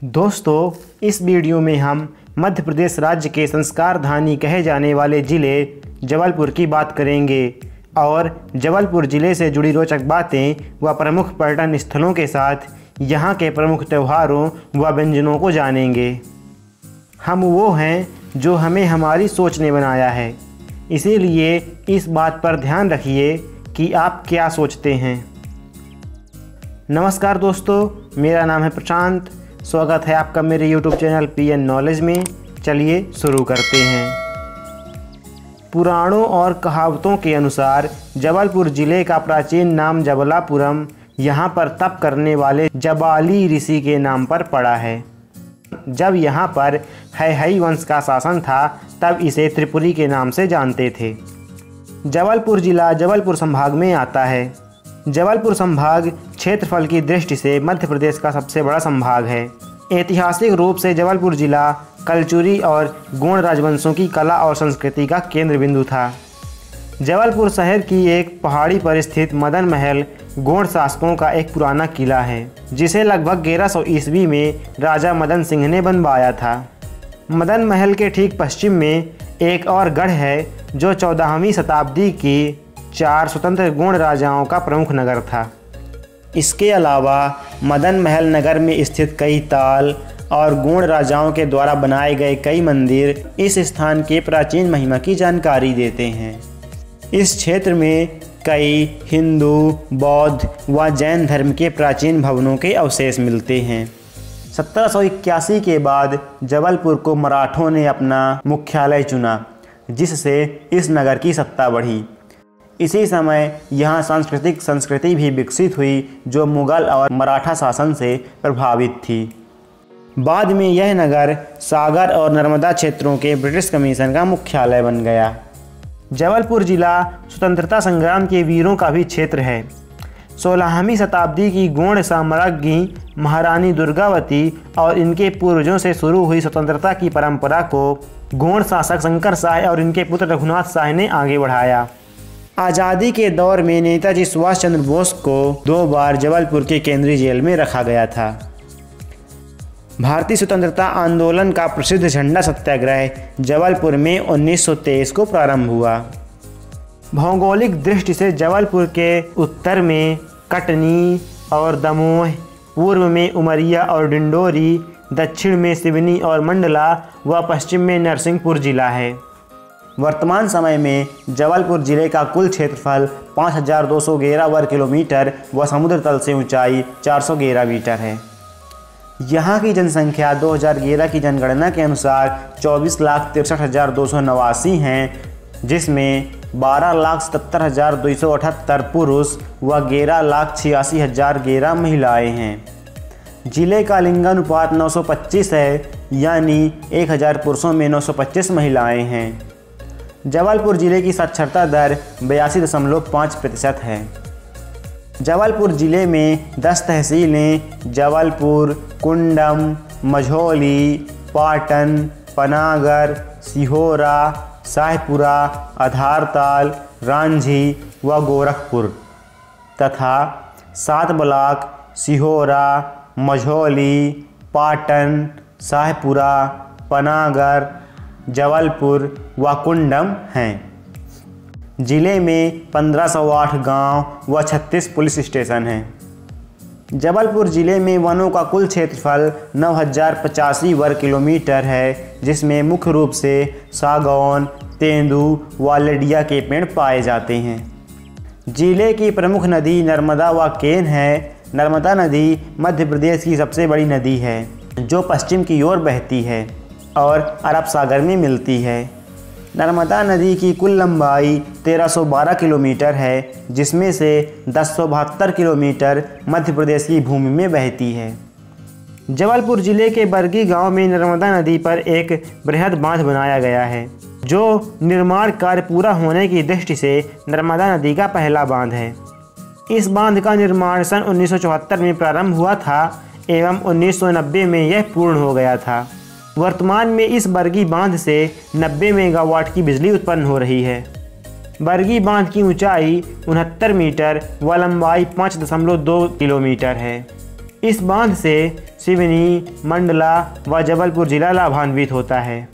दोस्तों, इस वीडियो में हम मध्य प्रदेश राज्य के संस्कारधानी कहे जाने वाले ज़िले जबलपुर की बात करेंगे और जबलपुर ज़िले से जुड़ी रोचक बातें व प्रमुख पर्यटन स्थलों के साथ यहाँ के प्रमुख त्योहारों व व्यंजनों को जानेंगे। हम वो हैं जो हमें हमारी सोच ने बनाया है, इसीलिए इस बात पर ध्यान रखिए कि आप क्या सोचते हैं। नमस्कार दोस्तों, मेरा नाम है प्रशांत। स्वागत है आपका मेरे YouTube चैनल PN नॉलेज में। चलिए शुरू करते हैं। पुराणों और कहावतों के अनुसार जबलपुर ज़िले का प्राचीन नाम जबलापुरम यहाँ पर तप करने वाले जबाली ऋषि के नाम पर पड़ा है। जब यहाँ पर हैहई वंश का शासन था तब इसे त्रिपुरी के नाम से जानते थे। जबलपुर ज़िला जबलपुर संभाग में आता है। जबलपुर संभाग क्षेत्रफल की दृष्टि से मध्य प्रदेश का सबसे बड़ा संभाग है। ऐतिहासिक रूप से जबलपुर ज़िला कलचुरी और गोंड राजवंशों की कला और संस्कृति का केंद्र बिंदु था। जबलपुर शहर की एक पहाड़ी पर स्थित मदन महल गोंड शासकों का एक पुराना किला है, जिसे लगभग 1100 ईस्वी में राजा मदन सिंह ने बनवाया था। मदन महल के ठीक पश्चिम में एक और गढ़ है जो 14वीं शताब्दी की 4 स्वतंत्र गोंड राजाओं का प्रमुख नगर था। इसके अलावा मदन महल नगर में स्थित कई ताल और गोंड राजाओं के द्वारा बनाए गए कई मंदिर इस स्थान के प्राचीन महिमा की जानकारी देते हैं। इस क्षेत्र में कई हिंदू, बौद्ध व जैन धर्म के प्राचीन भवनों के अवशेष मिलते हैं। 1781 के बाद जबलपुर को मराठों ने अपना मुख्यालय चुना, जिससे इस नगर की सत्ता बढ़ी। इसी समय यहाँ सांस्कृतिक संस्कृति भी विकसित हुई जो मुगल और मराठा शासन से प्रभावित थी। बाद में यह नगर सागर और नर्मदा क्षेत्रों के ब्रिटिश कमीशन का मुख्यालय बन गया। जबलपुर जिला स्वतंत्रता संग्राम के वीरों का भी क्षेत्र है। 16वीं शताब्दी की गोंड साम्राज्ञी महारानी दुर्गावती और इनके पूर्वजों से शुरू हुई स्वतंत्रता की परंपरा को गोंड शासक शंकर शाह और इनके पुत्र रघुनाथ शाह ने आगे बढ़ाया। आज़ादी के दौर में नेताजी सुभाष चंद्र बोस को 2 बार जबलपुर के केंद्रीय जेल में रखा गया था। भारतीय स्वतंत्रता आंदोलन का प्रसिद्ध झंडा सत्याग्रह जबलपुर में 1923 को प्रारंभ हुआ। भौगोलिक दृष्टि से जबलपुर के उत्तर में कटनी और दमोह, पूर्व में उमरिया और डिंडोरी, दक्षिण में सिवनी और मंडला व पश्चिम में नरसिंहपुर जिला है। वर्तमान समय में जबलपुर ज़िले का कुल क्षेत्रफल 5211 वर्ग किलोमीटर व समुद्र तल से ऊंचाई 411 मीटर है। यहाँ की जनसंख्या 2011 की जनगणना के अनुसार 24,63,289 हैं, जिसमें 12,77,278 पुरुष व 11,86,011 महिलाएं हैं। जिले का लिंगानुपात 925 है, यानी 1000 पुरुषों में 925 महिलाएं हैं। जबलपुर ज़िले की साक्षरता दर 82.5% है। जबलपुर ज़िले में 10 तहसीलें जबलपुर, कुंडम, मझौली, पाटन, पनागर, सिहोरा, शाहपुरा, आधारताल, रांझी व गोरखपुर तथा 7 ब्लॉक सिहोरा, मझौली, पाटन, शाहपुरा, पनागर, जबलपुर व कुंडम हैं। जिले में 1508 गांव व 36 पुलिस स्टेशन हैं। जबलपुर ज़िले में वनों का कुल क्षेत्रफल 9085 वर्ग किलोमीटर है, जिसमें मुख्य रूप से सागौन, तेंदू व लडिया के पेड़ पाए जाते हैं। जिले की प्रमुख नदी नर्मदा व केन है। नर्मदा नदी मध्य प्रदेश की सबसे बड़ी नदी है, जो पश्चिम की ओर बहती है और अरब सागर में मिलती है। नर्मदा नदी की कुल लंबाई 1312 किलोमीटर है, जिसमें से 1072 किलोमीटर मध्य प्रदेश की भूमि में बहती है। जबलपुर ज़िले के बरगी गांव में नर्मदा नदी पर एक बृहद बांध बनाया गया है, जो निर्माण कार्य पूरा होने की दृष्टि से नर्मदा नदी का पहला बांध है। इस बांध का निर्माण सन 1974 में प्रारंभ हुआ था एवं 1990 में यह पूर्ण हो गया था। वर्तमान में इस बरगी बांध से 90 मेगावाट की बिजली उत्पन्न हो रही है। बरगी बांध की ऊंचाई 69 मीटर व लंबाई 5.2 किलोमीटर है। इस बांध से सिवनी, मंडला व जबलपुर जिला लाभान्वित होता है।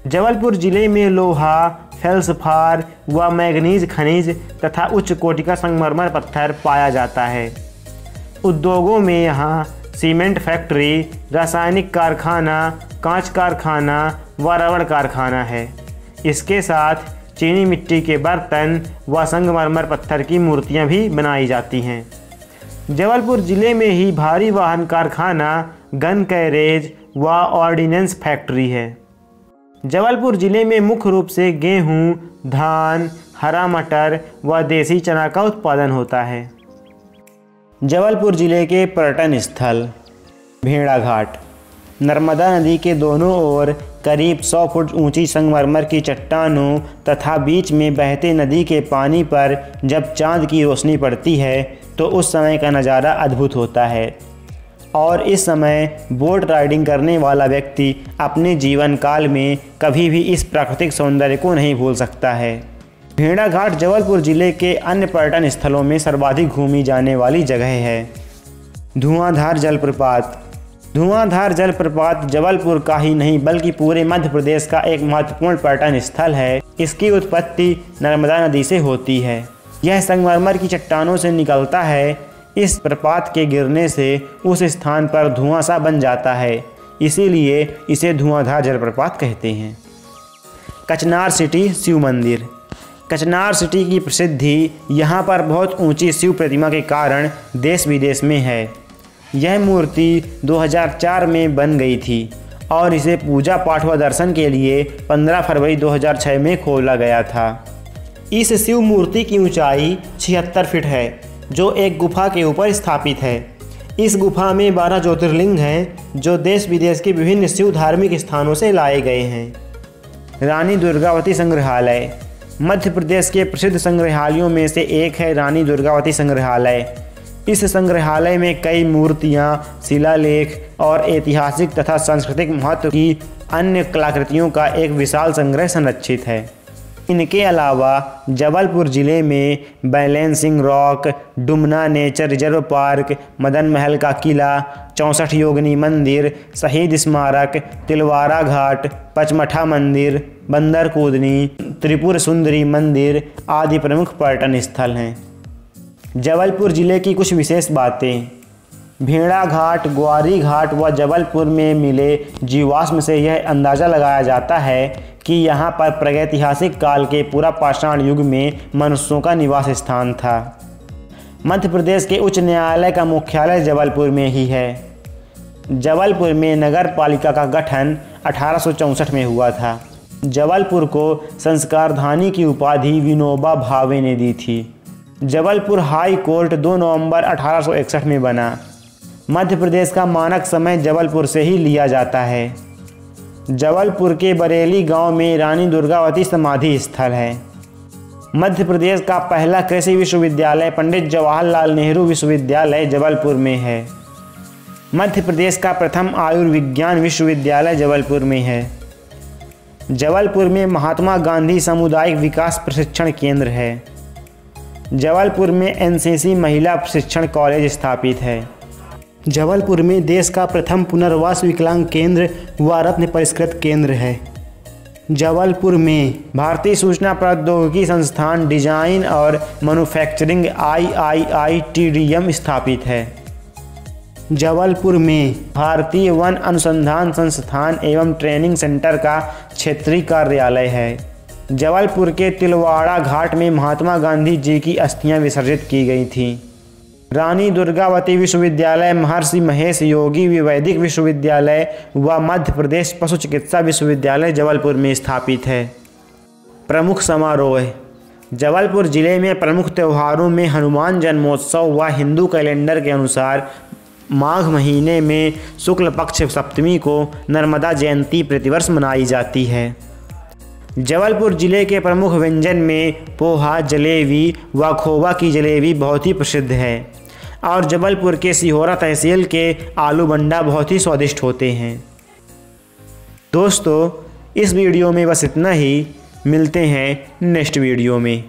जबलपुर जिले में लोहा, फेल्सफार व मैग्नीज खनिज तथा उच्च कोटि का संगमरमर पत्थर पाया जाता है। उद्योगों में यहाँ सीमेंट फैक्ट्री, रासायनिक कारखाना, कांच कारखाना व रबड़ कारखाना है। इसके साथ चीनी मिट्टी के बर्तन व संगमरमर पत्थर की मूर्तियाँ भी बनाई जाती हैं। जबलपुर जिले में ही भारी वाहन कारखाना, गन कैरेज व ऑर्डिनेंस फैक्ट्री है। जबलपुर जिले में मुख्य रूप से गेहूं, धान, हरा मटर व देसी चना का उत्पादन होता है। जबलपुर जिले के पर्यटन स्थल भेड़ा घाट। नर्मदा नदी के दोनों ओर करीब 100 फुट ऊंची संगमरमर की चट्टानों तथा बीच में बहते नदी के पानी पर जब चांद की रोशनी पड़ती है तो उस समय का नज़ारा अद्भुत होता है और इस समय बोट राइडिंग करने वाला व्यक्ति अपने जीवन काल में कभी भी इस प्राकृतिक सौंदर्य को नहीं भूल सकता है। भेड़ा घाट जबलपुर जिले के अन्य पर्यटन स्थलों में सर्वाधिक घूमी जाने वाली जगह है। धुआंधार जलप्रपात। धुआंधार जलप्रपात जबलपुर का ही नहीं बल्कि पूरे मध्य प्रदेश का एक महत्वपूर्ण पर्यटन स्थल है। इसकी उत्पत्ति नर्मदा नदी से होती है। यह संगमरमर की चट्टानों से निकलता है। इस प्रपात के गिरने से उस स्थान पर धुआं सा बन जाता है, इसीलिए इसे धुआंधार जलप्रपात कहते हैं। कचनार सिटी शिव मंदिर। कचनार सिटी की प्रसिद्धि यहाँ पर बहुत ऊंची शिव प्रतिमा के कारण देश विदेश में है। यह मूर्ति 2004 में बन गई थी और इसे पूजा पाठ व दर्शन के लिए 15 फरवरी 2006 में खोला गया था। इस शिव मूर्ति की ऊंचाई 76 फीट है जो एक गुफा के ऊपर स्थापित है। इस गुफा में 12 ज्योतिर्लिंग हैं जो देश विदेश के विभिन्न शिव धार्मिक स्थानों से लाए गए हैं। रानी दुर्गावती संग्रहालय। मध्य प्रदेश के प्रसिद्ध संग्रहालयों में से एक है रानी दुर्गावती संग्रहालय। इस संग्रहालय में कई मूर्तियाँ, शिलालेख और ऐतिहासिक तथा सांस्कृतिक महत्व की अन्य कलाकृतियों का एक विशाल संग्रह संरक्षित है। इनके अलावा जबलपुर ज़िले में balancing rock, Dumna nature reserve park, Madan Mahal का किला, 64 योगिनी मंदिर, शहीद स्मारक, तिलवारा घाट, पचमठा मंदिर, बंदर कूदनी, त्रिपुर सुंदरी मंदिर आदि प्रमुख पर्यटन स्थल हैं। जबलपुर ज़िले की कुछ विशेष बातें। भेड़ा घाट, ग्वारी घाट व जबलपुर में मिले जीवाश्म से यह अंदाज़ा लगाया जाता है कि यहाँ पर प्रागैतिहासिक काल के पूरा पाषाण युग में मनुष्यों का निवास स्थान था। मध्य प्रदेश के उच्च न्यायालय का मुख्यालय जबलपुर में ही है। जबलपुर में नगर पालिका का गठन 1864 में हुआ था। जबलपुर को संस्कारधानी की उपाधि विनोबा भावे ने दी थी। जबलपुर हाई कोर्ट 2 नवंबर 1861 में बना। मध्य प्रदेश का मानक समय जबलपुर से ही लिया जाता है। जबलपुर के बरेली गांव में रानी दुर्गावती समाधि स्थल है। मध्य प्रदेश का पहला कृषि विश्वविद्यालय पंडित जवाहरलाल नेहरू विश्वविद्यालय जबलपुर में है। मध्य प्रदेश का प्रथम आयुर्विज्ञान विश्वविद्यालय जबलपुर में है। जबलपुर में महात्मा गांधी सामुदायिक विकास प्रशिक्षण केंद्र है। जबलपुर में एनसीसी महिला प्रशिक्षण कॉलेज स्थापित है। जबलपुर में देश का प्रथम पुनर्वास विकलांग केंद्र व रत्न परिष्कृत केंद्र है। जबलपुर में भारतीय सूचना प्रौद्योगिकी संस्थान डिजाइन और मैन्युफैक्चरिंग IIITDM स्थापित है। जबलपुर में भारतीय वन अनुसंधान संस्थान एवं ट्रेनिंग सेंटर का क्षेत्रीय कार्यालय है। जबलपुर के तिलवाड़ा घाट में महात्मा गांधी जी की अस्थियां विसर्जित की गई थीं। रानी दुर्गावती विश्वविद्यालय, महर्षि महेश योगी वैदिक विश्वविद्यालय व मध्य प्रदेश पशु चिकित्सा विश्वविद्यालय जबलपुर में स्थापित है। प्रमुख समारोह। जबलपुर जिले में प्रमुख त्योहारों में हनुमान जन्मोत्सव व हिंदू कैलेंडर के अनुसार माघ महीने में शुक्ल पक्ष सप्तमी को नर्मदा जयंती प्रतिवर्ष मनाई जाती है। जबलपुर जिले के प्रमुख व्यंजन में पोहा, जलेबी व खोवा की जलेबी बहुत ही प्रसिद्ध है और जबलपुर के सिहोरा तहसील के आलू बंडा बहुत ही स्वादिष्ट होते हैं। दोस्तों, इस वीडियो में बस इतना ही। मिलते हैं नेक्स्ट वीडियो में।